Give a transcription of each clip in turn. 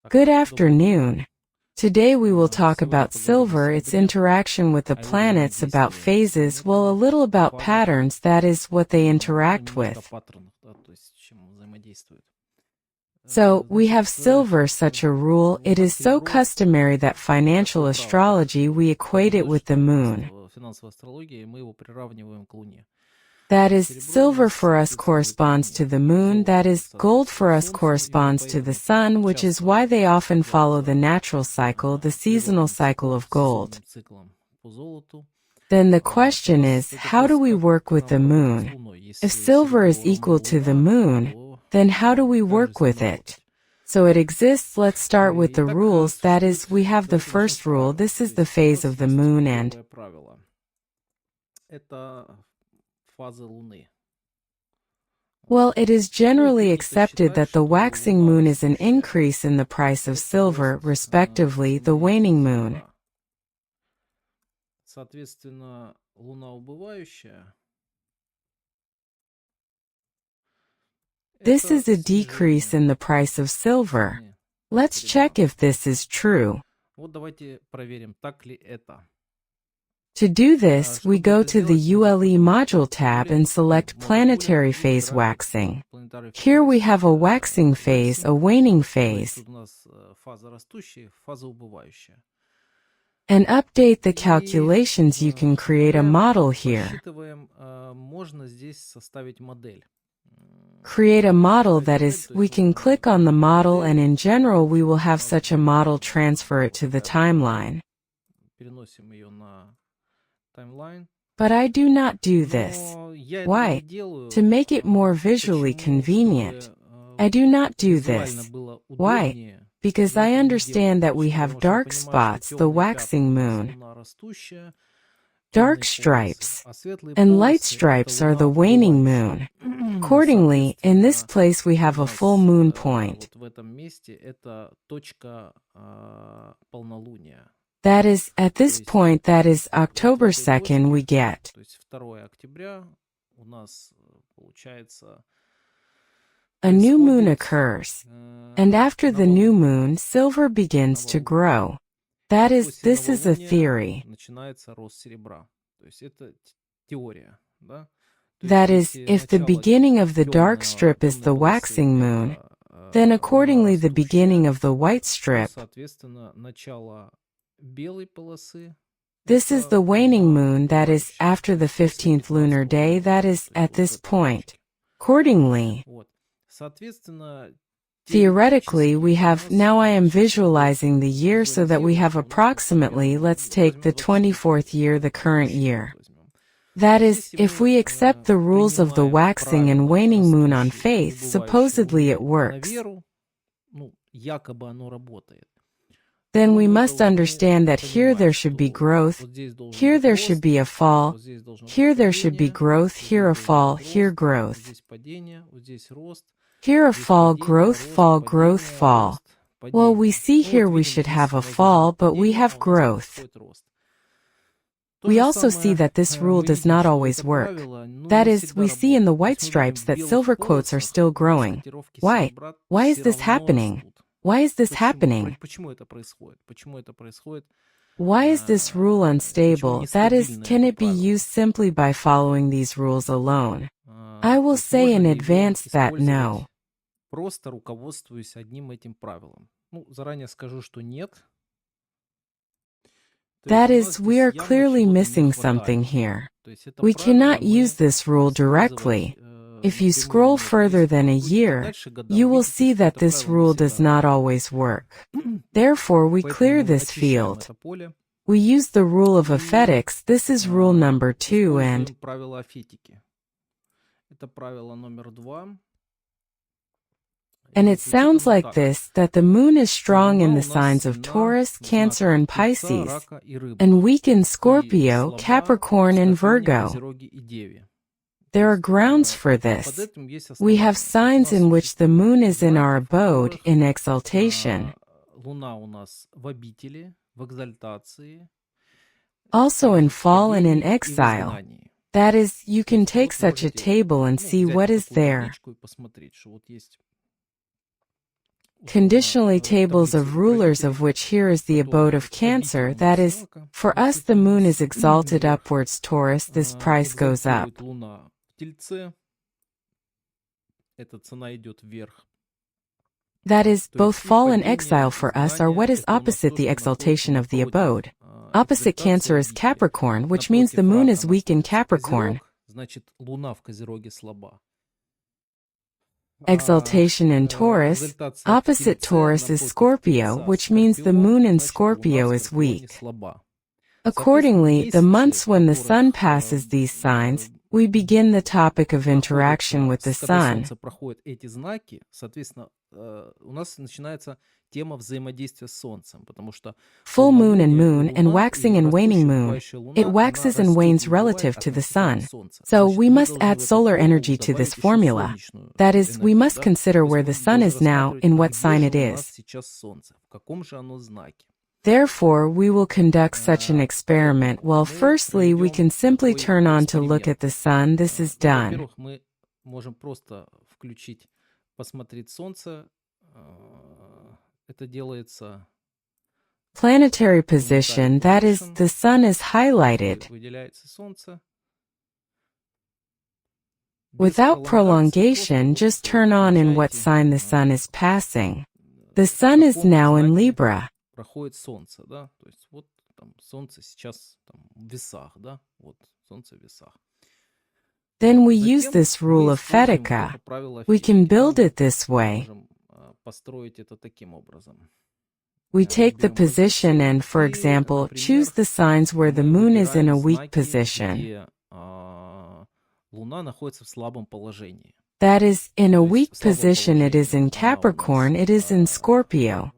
Good afternoon. Today we will talk about silver, its interaction with the planets, about phases, well, a little about patterns, that is, what they interact with. So, we have silver, such a rule. It is so customary that financial astrology we equate it with the moon. That is, silver for us corresponds to the moon, that is, gold for us corresponds to the sun, which is why they often follow the natural cycle, the seasonal cycle of gold. Then the question is, how do we work with the moon? If silver is equal to the moon, then how do we work with it? So it exists. Let's start with the rules, that is, we have the first rule. This is the phase of the moon and well, it is generally accepted that the waxing moon is an increase in the price of silver, respectively, the waning moon. This is a decrease in the price of silver. Let's check if this is true. To do this, we go to the ULE module tab and select planetary phase waxing. Here we have a waxing phase, a waning phase, and update the calculations. You can create a model here. Create a model, that is, we can click on the model and in general we will have such a model, transfer it to the timeline. But I do not do this. Why? To make it more visually convenient. I do not do this. Why? Because I understand that we have dark spots, the waxing moon. Dark stripes and light stripes are the waning moon. Accordingly, in this place we have a full moon point. That is, at this point, that is October 2nd, we get a new moon occurs, and after the new moon, silver begins to grow. That is, this is a theory. That is, if the beginning of the dark strip is the waxing moon, then accordingly the beginning of the white strip, this is the waning moon, that is, after the 15th lunar day, that is, at this point. Accordingly, theoretically, we have, now I am visualizing the year so that we have approximately, let's take the 24th year, the current year. That is, if we accept the rules of the waxing and waning moon on faith, supposedly it works. Then we must understand that here there should be growth, here there should be a fall, here there should be growth, here a fall, here growth. Here a fall, growth, fall, growth, fall. Well, we see here we should have a fall, but we have growth. We also see that this rule does not always work. That is, we see in the white stripes that silver quotes are still growing. Why? Why is this happening? Why is this happening? Why is this rule unstable? That is, can it be used simply by following these rules alone? I will say in advance that no. That is, we are clearly missing something here. We cannot use this rule directly. If you scroll further than a year, you will see that this rule does not always work. Therefore, we clear this field. We use the rule of aphetics. This is rule number 2 and it sounds like this, that the moon is strong in the signs of Taurus, Cancer and Pisces, and weak in Scorpio, Capricorn and Virgo. There are grounds for this. We have signs in which the moon is in our abode, in exaltation. Also in fall and in exile. That is, you can take such a table and see what is there. conditionally tables of rulers, of which here is the abode of Cancer, that is, for us the moon is exalted upwards, Taurus, this price goes up. That is, both fall and exile for us are what is opposite the exaltation of the abode. Opposite Cancer is Capricorn, which means the moon is weak in Capricorn. Exaltation in Taurus, opposite Taurus is Scorpio, which means the moon in Scorpio is weak. Accordingly, the months when the sun passes these signs, we begin the topic of interaction with the sun. Full moon and moon, and waxing and waning moon, it waxes and wanes relative to the sun. So we must add solar energy to this formula. That is, we must consider where the sun is now, in what sign it is. Therefore, we will conduct such an experiment. Well, firstly, we can simply turn on to look at the sun. This is done. Planetary position, that is, the sun is highlighted. Without prolongation, just turn on in what sign the sun is passing. The sun is now in Libra. Then we use this rule of Fedeka. We can build it this way. We take the position and, for example, choose the signs where the moon is in a weak position. That is, in a weak position it is in Capricorn, it is in Scorpio.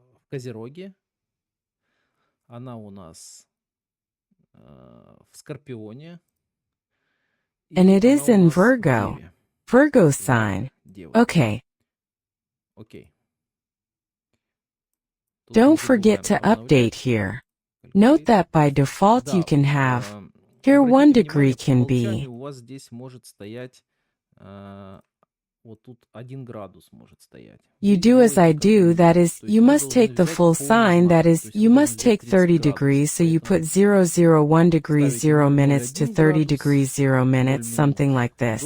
And it is in Virgo. Virgo sign. Okay. Don't forget to update here. Note that by default you can have, here 1 degree can be. You do as I do, that is, you must take the full sign, that is, you must take 30 degrees, so you put 001 degrees 0 minutes to 30 degrees 0 minutes, something like this.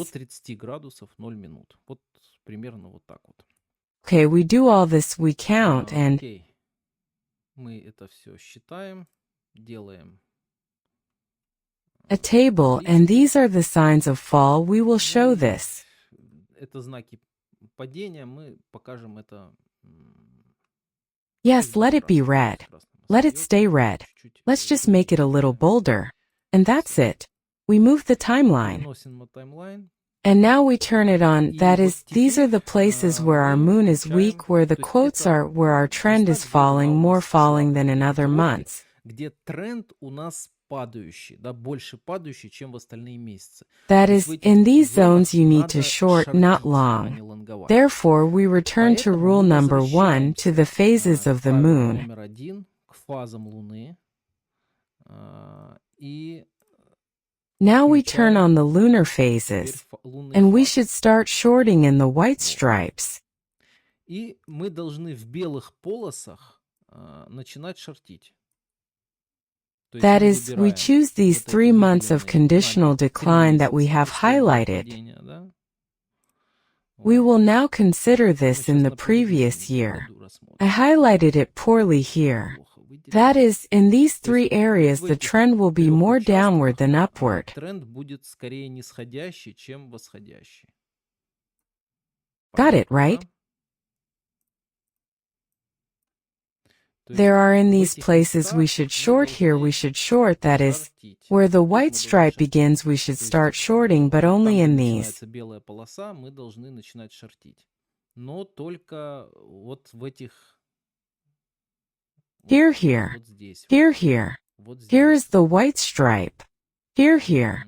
Okay, we do all this, we count, and a table, and these are the signs of fall. We will show this. Yes, let it be red. Let it stay red. Let's just make it a little bolder. And that's it. We move the timeline. And now we turn it on, that is, these are the places where our moon is weak, where the quotes are, where our trend is falling, more falling than in other months. That is, in these zones you need to short, not long. Therefore, we return to rule number 1, to the phases of the moon. Now we turn on the lunar phases, and we should start shorting in the white stripes. That is, we choose these 3 months of conditional decline that we have highlighted. We will now consider this in the previous year. I highlighted it poorly here. That is, in these 3 areas the trend will be more downward than upward. Got it, right? There are in these places we should short, here we should short, that is, where the white stripe begins we should start shorting, but only in these. Here, here. Here, here. Here is the white stripe. Here, here.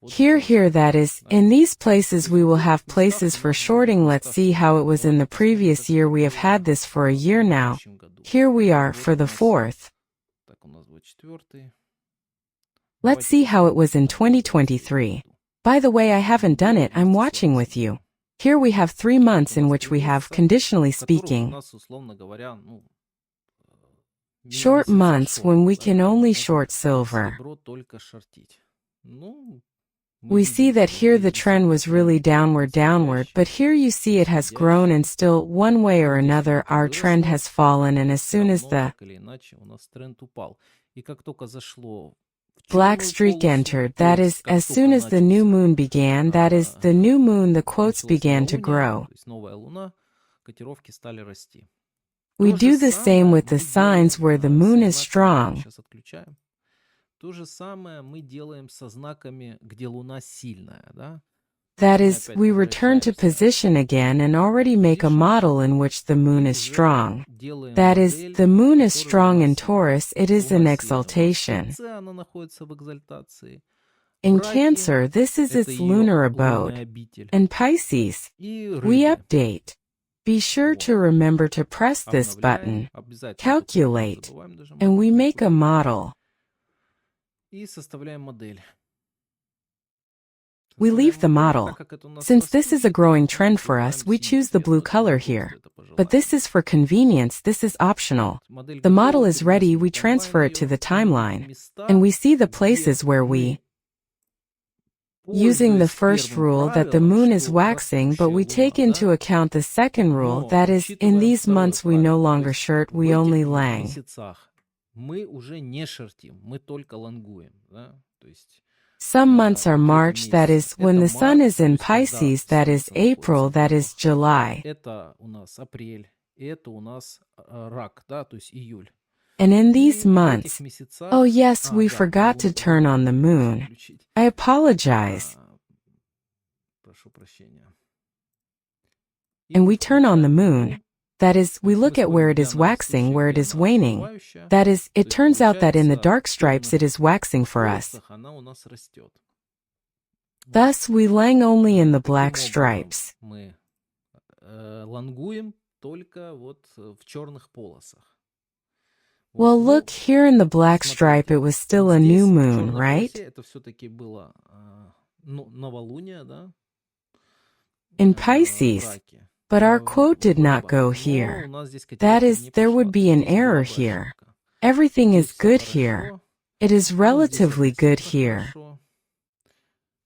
Here, here, that is, in these places we will have places for shorting. Let's see how it was in the previous year. We have had this for a year now. Here we are for the 4th. Let's see how it was in 2023. By the way, I haven't done it, I'm watching with you. Here we have 3 months in which we have, conditionally speaking, short months when we can only short silver. We see that here the trend was really downward, but here you see it has grown and still, one way or another, our trend has fallen, and as soon as the black streak entered, that is, as soon as the new moon began, that is, the new moon, the quotes began to grow. We do the same with the signs where the moon is strong. That is, we return to position again and already make a model in which the moon is strong. That is, the moon is strong in Taurus, it is in exaltation. In Cancer, this is its lunar abode. And Pisces, we update. Be sure to remember to press this button, calculate, and we make a model. We leave the model. Since this is a growing trend for us, we choose the blue color here. But this is for convenience, this is optional. The model is ready, we transfer it to the timeline. And we see the places where we, using the first rule that the moon is waxing, but we take into account the second rule, that is, in these months we no longer short, we only lang. Some months are March, that is, when the sun is in Pisces, that is, April, that is, July. And in these months, oh yes, we forgot to turn on the moon. I apologize. And we turn on the moon. That is, we look at where it is waxing, where it is waning. That is, it turns out that in the dark stripes it is waxing for us. Thus, we lang only in the black stripes. Well, look, here in the black stripe it was still a new moon, right? In Pisces. But our quote did not go here. That is, there would be an error here. Everything is good here. It is relatively good here.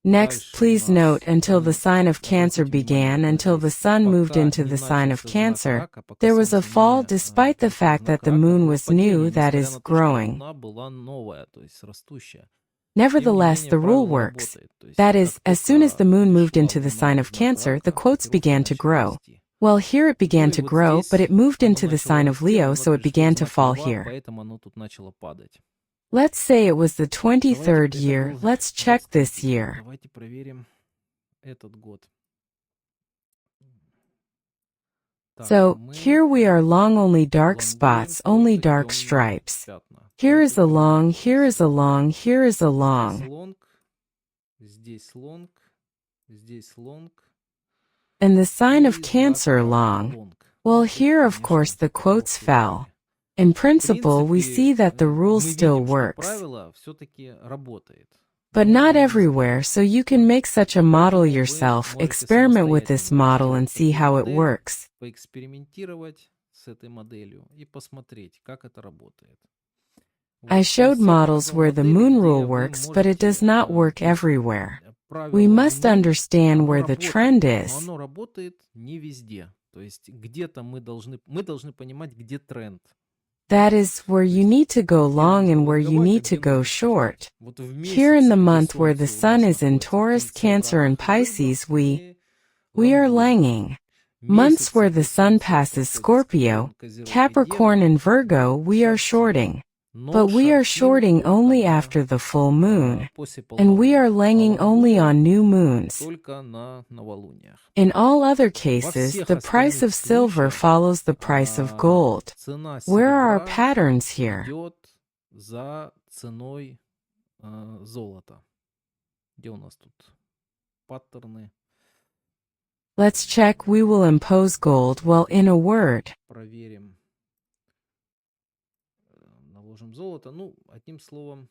Next, please note, until the sign of Cancer began, until the sun moved into the sign of Cancer, there was a fall despite the fact that the moon was new, that is, growing. Nevertheless, the rule works. That is, as soon as the moon moved into the sign of Cancer, the quotes began to grow. Well, here it began to grow, but it moved into the sign of Leo, so it began to fall here. Let's say it was the 23rd year. Let's check this year. So, here we are long only dark spots, only dark stripes. Here is a long, here is a long, here is a long. And the sign of Cancer long. Well, here of course the quotes fell. In principle, we see that the rule still works. But not everywhere, so you can make such a model yourself, experiment with this model and see how it works. I showed models where the moon rule works, but it does not work everywhere. We must understand where the trend is. That is, where you need to go long and where you need to go short. Here in the month where the sun is in Taurus, Cancer, and Pisces, we are langing. Months where the sun passes Scorpio, Capricorn, and Virgo, we are shorting. But we are shorting only after the full moon, and we are langing only on new moons. In all other cases, the price of silver follows the price of gold. Where are our patterns here? Let's check. We will impose gold. Well, in a word. Наложим золото. Ну, одним словом,